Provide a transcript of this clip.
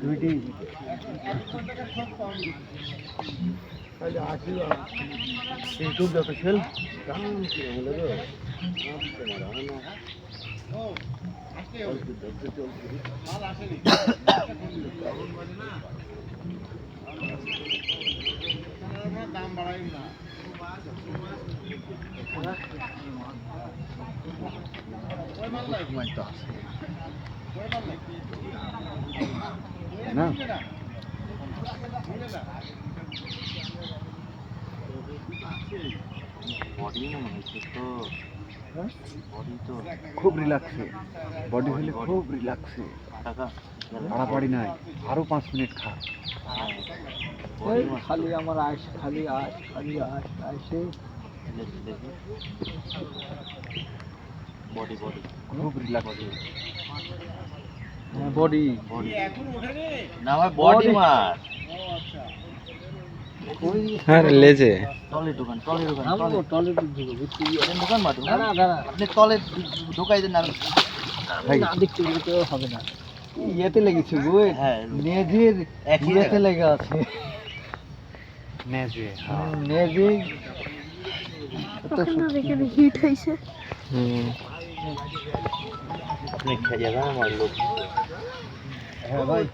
দুইটি ইউটিউব যত খেল দাম বাড়াই না না খুব রিল্যাক্সে বডি হলে খুব রিল্যাক্সে তাড়াতাড়ি নাই আরো 5 মিনিট খা খালি আমার আশ খালি আশ খালি আশ আসে বডি বডি খুব রিল্যাক্স বডি বডি এখন ওঠেনি না ভাই বডি মার হ্যাঁ লেজে টলের দোকান টলের দোকান মার না না আপনি তলে ঢোকাই দেন না ভাই না দেখতে তো হবে না ইয়েতে লেগেছে গো হ্যাঁ নেজের একইতে লেগে আছে নেজে হ্যাঁ নেজে তো এখানে হিট হইছে অনেক খাইয়া না মারলো হ্যাঁ ভাই